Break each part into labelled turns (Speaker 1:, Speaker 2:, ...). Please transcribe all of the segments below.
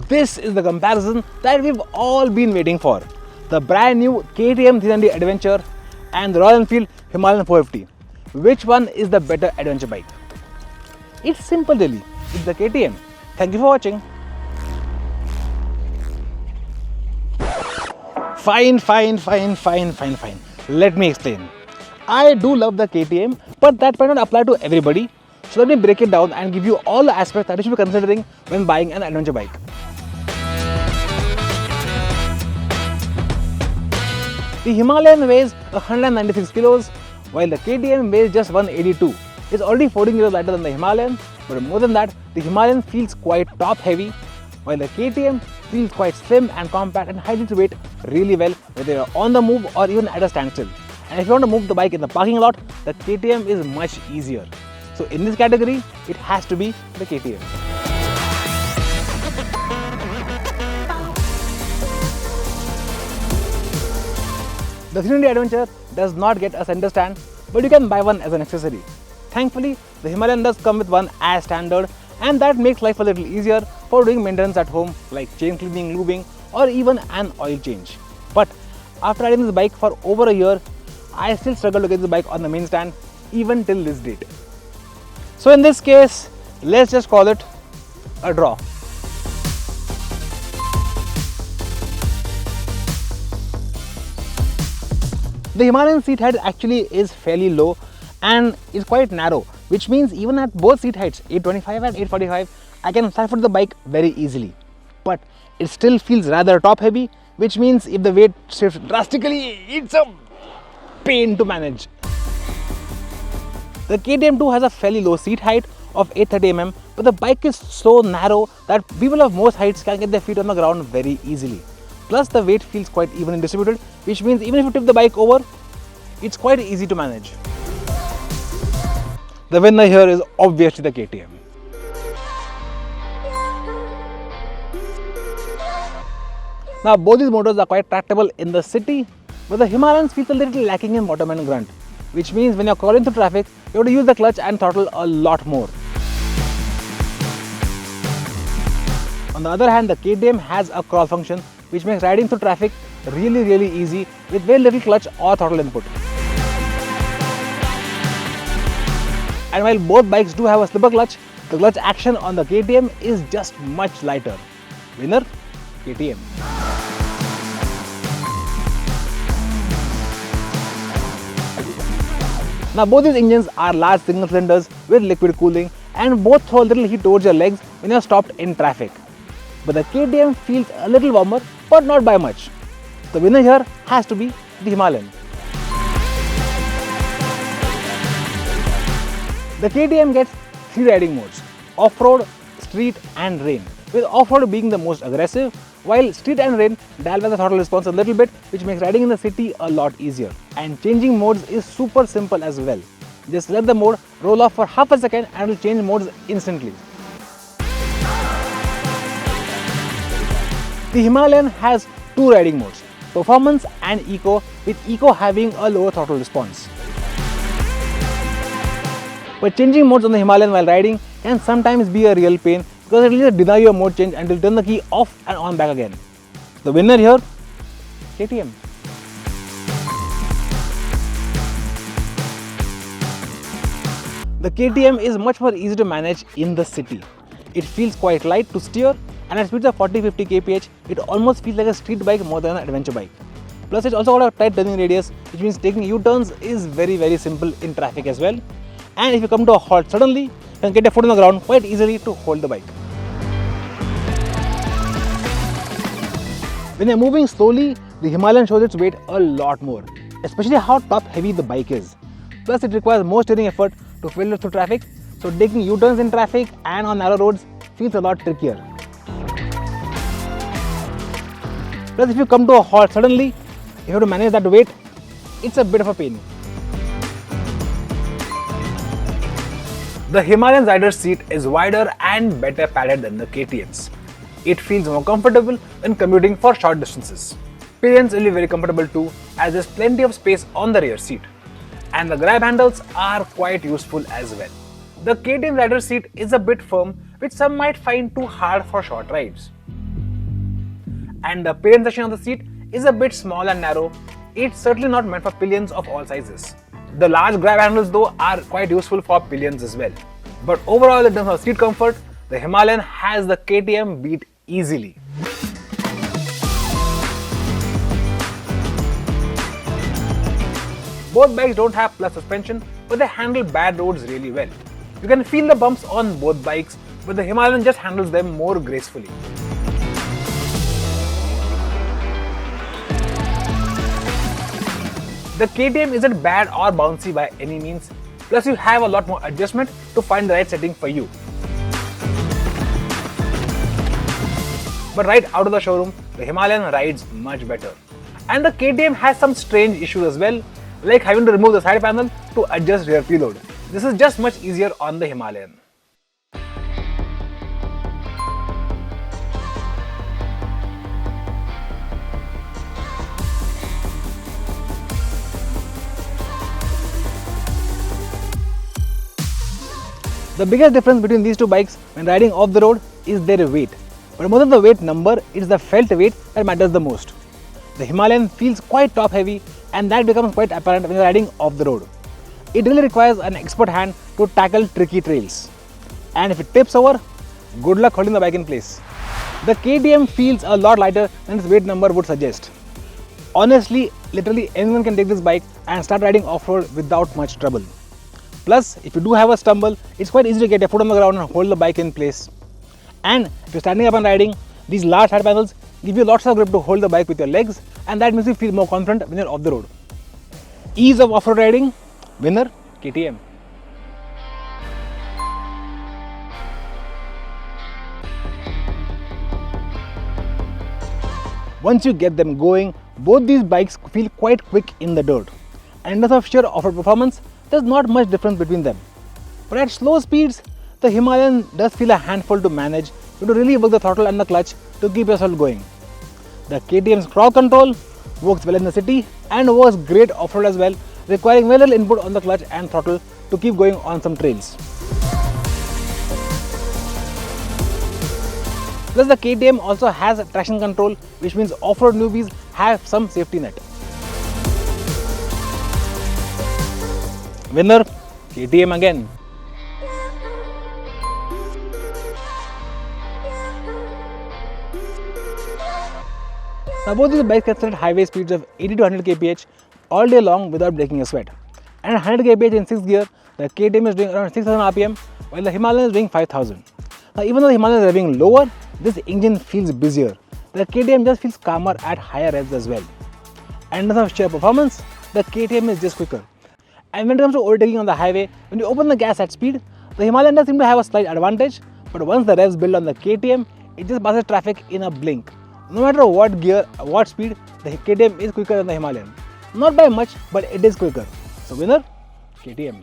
Speaker 1: This is the comparison that we've all been waiting for. The brand new KTM 390 Adventure and the Royal Enfield Himalayan 450. Which one is the better adventure bike? It's simple really. It's the KTM. Thank you for watching. Fine. Let me explain. I do love the KTM, but that might not apply to everybody. So let me break it down and give you all the aspects that you should be considering when buying an adventure bike. The Himalayan weighs 196 kilos, while the KTM weighs just 182. It's already 14 kilos lighter than the Himalayan, but more than that, the Himalayan feels quite top heavy, while the KTM feels quite slim and compact and hides its weight really well whether you're on the move or even at a standstill. And if you want to move the bike in the parking lot, the KTM is much easier. So in this category, it has to be the KTM. The 390 Adventure does not get a center stand, but you can buy one as an accessory. Thankfully, the Himalayan does come with one as standard, and that makes life a little easier for doing maintenance at home like chain cleaning, lubing, or even an oil change. But after riding this bike for over a year, I still struggle to get the bike on the main stand even till this date. So in this case, let's just call it a draw. The Himalayan seat height actually is fairly low and is quite narrow, which means even at both seat heights, 825 and 845, I can flat foot the bike very easily. But it still feels rather top heavy, which means if the weight shifts drastically, it's a pain to manage. The KTM 2 has a fairly low seat height of 830 mm, but the bike is so narrow that people of most heights can get their feet on the ground very easily. Plus the weight feels quite evenly distributed, which means even if you tip the bike over, it's quite easy to manage. The winner here is obviously the KTM. Now both these motors are quite tractable in the city, but the Himalayan feels a little lacking in bottom and grunt, which means when you're crawling through traffic, you have to use the clutch and throttle a lot more. On the other hand, the KTM has a crawl function, which makes riding through traffic really easy with very little clutch or throttle input. And while both bikes do have a slipper clutch, the clutch action on the KTM is just much lighter. Winner, KTM. Now both these engines are large single cylinders with liquid cooling and both throw a little heat towards your legs when you're stopped in traffic. But the KTM feels a little warmer, but not by much. The winner here has to be the Himalayan. The KTM gets 3 riding modes: off-road, street and rain, with off-road being the most aggressive, while street and rain dial back the throttle response a little bit, which makes riding in the city a lot easier. And changing modes is super simple as well. Just let the mode roll off for half a second and it will change modes instantly. The Himalayan has 2 riding modes, performance and eco, with eco having a lower throttle response. But changing modes on the Himalayan while riding can sometimes be a real pain because it will just deny your mode change and will turn the key off and on back again. The winner here, KTM. The KTM is much more easy to manage in the city. It feels quite light to steer, and at speeds of 40-50 kph, it almost feels like a street bike more than an adventure bike. Plus it's also got a tight turning radius, which means taking U-turns is very simple in traffic as well. And if you come to a halt suddenly, you can get your foot on the ground quite easily to hold the bike. When you're moving slowly, the Himalayan shows its weight a lot more, especially how top heavy the bike is. Plus it requires more steering effort to filter through traffic, so taking U-turns in traffic and on narrow roads feels a lot trickier. Plus if you come to a halt suddenly, you have to manage that weight, it's a bit of a pain. The Himalayan rider seat is wider and better padded than the KTM's. It feels more comfortable when commuting for short distances. Pillions will be very comfortable too, as there's plenty of space on the rear seat. And the grab handles are quite useful as well. The KTM rider seat is a bit firm, which some might find too hard for short rides. And the pillion section of the seat is a bit small and narrow. It's certainly not meant for pillions of all sizes. The large grab handles though are quite useful for pillions as well. But overall, in terms of seat comfort, the Himalayan has the KTM beat easily. Both bikes don't have plus suspension, but they handle bad roads really well. You can feel the bumps on both bikes, but the Himalayan just handles them more gracefully. The KTM isn't bad or bouncy by any means, plus you have a lot more adjustment to find the right setting for you. But right out of the showroom, the Himalayan rides much better. And the KTM has some strange issues as well, like having to remove the side panel to adjust rear preload. This is just much easier on the Himalayan. The biggest difference between these two bikes when riding off the road is their weight. But more than the weight number, it's the felt weight that matters the most. The Himalayan feels quite top heavy, and that becomes quite apparent when you're riding off the road. It really requires an expert hand to tackle tricky trails. And if it tips over, good luck holding the bike in place. The KTM feels a lot lighter than its weight number would suggest. Honestly, literally anyone can take this bike and start riding off-road without much trouble. Plus, if you do have a stumble, it's quite easy to get your foot on the ground and hold the bike in place. And if you're standing up and riding, these large side panels give you lots of grip to hold the bike with your legs, and that makes you feel more confident when you're off the road. Ease of off-road riding, winner, KTM. Once you get them going, both these bikes feel quite quick in the dirt. And in terms of sheer off-road performance, there's not much difference between them. But at slow speeds, the Himalayan does feel a handful to manage. You have to really work the throttle and the clutch to keep yourself going. The KTM's crowd control works well in the city and works great off-road as well, requiring very little input on the clutch and throttle to keep going on some trails. Plus, the KTM also has traction control, which means off-road newbies have some safety net. Winner, KTM again. Now both these bikes can set highway speeds of 80 to 100 kph all day long without breaking a sweat. And at 100 kph in 6th gear, the KTM is doing around 6000 rpm while the Himalayan is doing 5000. Now even though the Himalayan is revving lower, this engine feels busier. The KTM just feels calmer at higher revs as well. And in terms of sheer performance, the KTM is just quicker. And when it comes to overtaking on the highway, when you open the gas at speed, the Himalayan does seem to have a slight advantage, but once the revs build on the KTM, it just passes traffic in a blink. No matter what gear, what speed, the KTM is quicker than the Himalayan. Not by much, but it is quicker. So winner, KTM.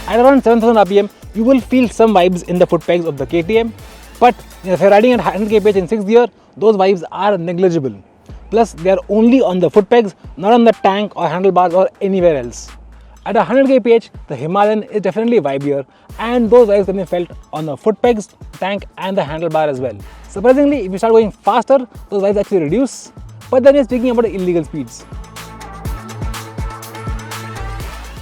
Speaker 1: At around 7000 rpm, you will feel some vibes in the foot pegs of the KTM. But if you're riding at 100 kph in 6th gear, those vibes are negligible. Plus, they are only on the foot pegs, not on the tank or handlebars or anywhere else. At 100 kph, the Himalayan is definitely vibier, and those vibes can be felt on the foot pegs, tank and the handlebar as well. Surprisingly, if you start going faster, those vibes actually reduce, but then you're speaking about illegal speeds.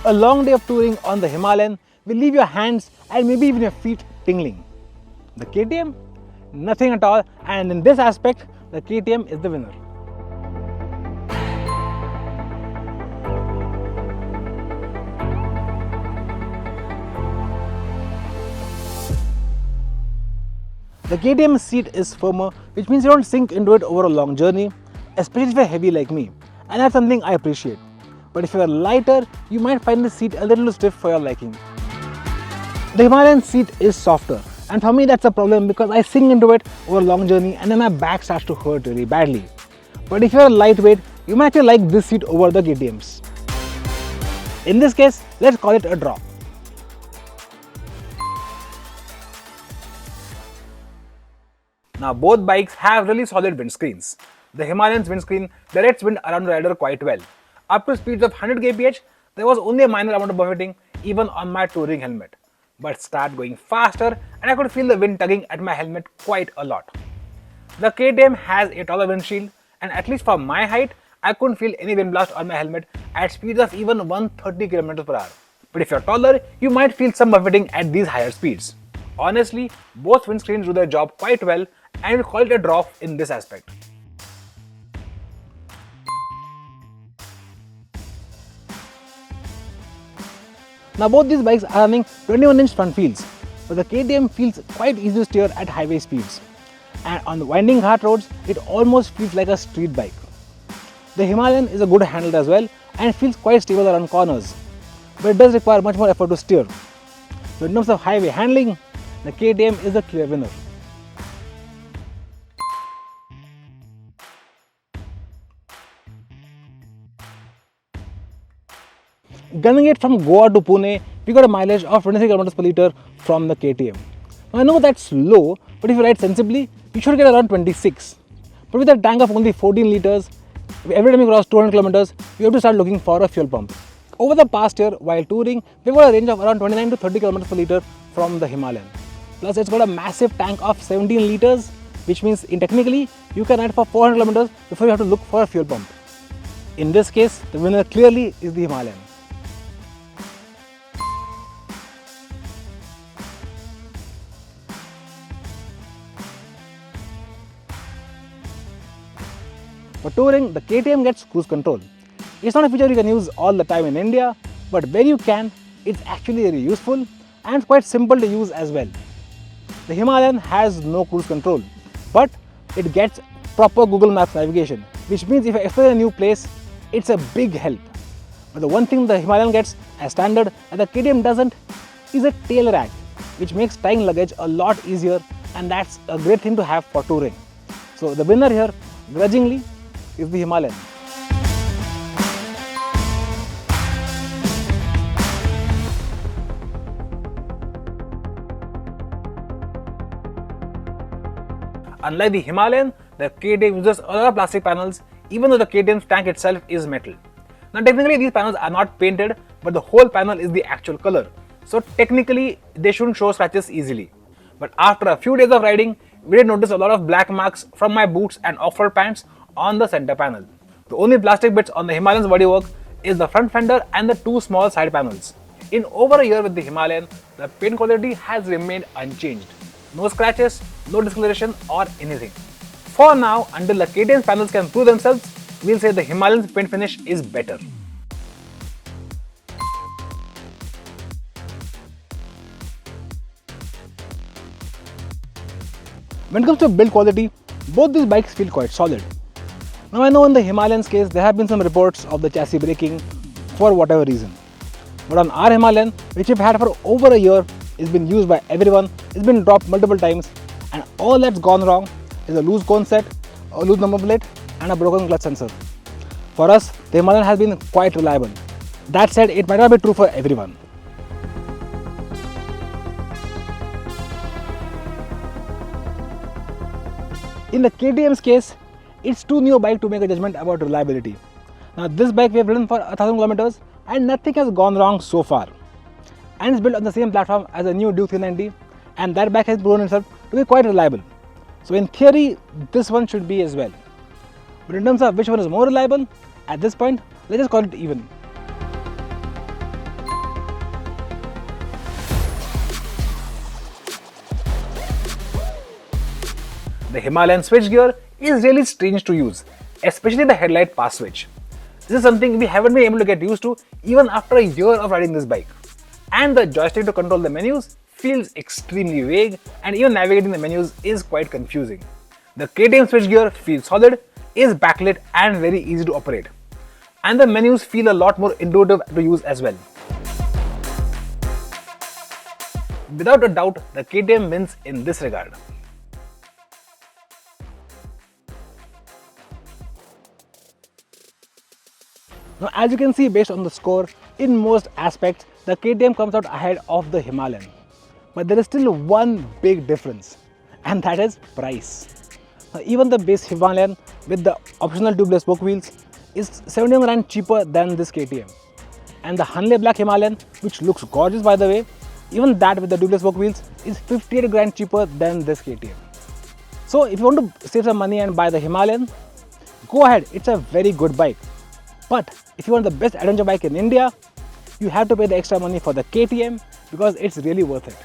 Speaker 1: A long day of touring on the Himalayan will leave your hands and maybe even your feet tingling. The KTM? Nothing at all, and in this aspect, the KTM is the winner. The KTM seat is firmer, which means you don't sink into it over a long journey, especially if you're heavy like me, and that's something I appreciate. But if you're lighter, you might find the seat a little stiff for your liking. The Himalayan seat is softer, and for me that's a problem because I sink into it over a long journey and then my back starts to hurt really badly. but if you are lightweight, you might actually like this seat over the KTM's. In this case, let's call it a draw. Now both bikes have really solid windscreens. The Himalayan's windscreen directs wind around the rider quite well. Up to speeds of 100 kph, there was only a minor amount of buffeting even on my touring helmet. But start going faster and I could feel the wind tugging at my helmet quite a lot. The KTM has a taller windshield and at least for my height, I couldn't feel any wind blast on my helmet at speeds of even 130 km/h. But if you're taller, you might feel some buffeting at these higher speeds. Honestly, both windscreens do their job quite well and we'll call it a draw in this aspect. Now both these bikes are running 21-inch front wheels, but the KTM feels quite easy to steer at highway speeds. And on the winding hard roads, it almost feels like a street bike. The Himalayan is a good handled as well and feels quite stable around corners, but it does require much more effort to steer. So in terms of highway handling, the KTM is the clear winner. Gunning it from Goa to Pune, we got a mileage of 23 km/l from the KTM. Now I know that's low, but if you ride sensibly, you should get around 26. But with a tank of only 14 litres, every time you cross 200 km, you have to start looking for a fuel pump. Over the past year, while touring, we've got a range of around 29 to 30 km/l from the Himalayan. Plus, it's got a massive tank of 17 litres, which means technically you can ride for 400 km before you have to look for a fuel pump. In this case, the winner clearly is the Himalayan. For touring, the KTM gets cruise control. It's not a feature you can use all the time in India, but where you can, it's actually very useful and quite simple to use as well. The Himalayan has no cruise control, but it gets proper Google Maps navigation, which means if you explore a new place, it's a big help. But the one thing the Himalayan gets as standard and the KTM doesn't is a tail rack, which makes tying luggage a lot easier, and that's a great thing to have for touring. So the winner here, grudgingly, is the Himalayan. Unlike the Himalayan, the KTM uses a lot of plastic panels, even though the KTM's tank itself is metal. Now technically these panels are not painted, but the whole panel is the actual color. So technically they shouldn't show scratches easily. But after a few days of riding, we did notice a lot of black marks from my boots and off-road pants on the center panel. The only plastic bits on the Himalayan's bodywork is the front fender and the two small side panels. In over a year with the Himalayan, the paint quality has remained unchanged. No scratches, no discoloration or anything. For now, until the KTM's panels can prove themselves, we'll say the Himalayan's paint finish is better. When it comes to build quality, both these bikes feel quite solid. Now I know in the Himalayan's case, there have been some reports of the chassis breaking for whatever reason. But on our Himalayan, which we've had for over a year, it's been used by everyone, it's been dropped multiple times, and all that's gone wrong is a loose cone set, a loose number plate, and a broken clutch sensor. For us, the Himalayan has been quite reliable. That said, it might not be true for everyone. In the KTM's case, it's too new a bike to make a judgment about reliability. Now this bike we have ridden for 1000 km and nothing has gone wrong so far. And it's built on the same platform as a new Duke 390, and that bike has proven itself to be quite reliable. So in theory, this one should be as well. But in terms of which one is more reliable, at this point, let's just call it even. The Himalayan switchgear is really strange to use, especially the headlight pass switch. This is something we haven't been able to get used to even after a year of riding this bike. And the joystick to control the menus feels extremely vague, and even navigating the menus is quite confusing. The KTM switchgear feels solid, is backlit and very easy to operate. And the menus feel a lot more intuitive to use as well. Without a doubt, the KTM wins in this regard. Now, as you can see based on the score, in most aspects, the KTM comes out ahead of the Himalayan. But there is still one big difference, and that is price. Now, even the base Himalayan with the optional tubeless spoke wheels is 71 grand cheaper than this KTM. And the Hanley Black Himalayan, which looks gorgeous by the way, even that with the tubeless spoke wheels is 58 grand cheaper than this KTM. So if you want to save some money and buy the Himalayan, go ahead, it's a very good bike. But if you want the best adventure bike in India, you have to pay the extra money for the KTM because it's really worth it.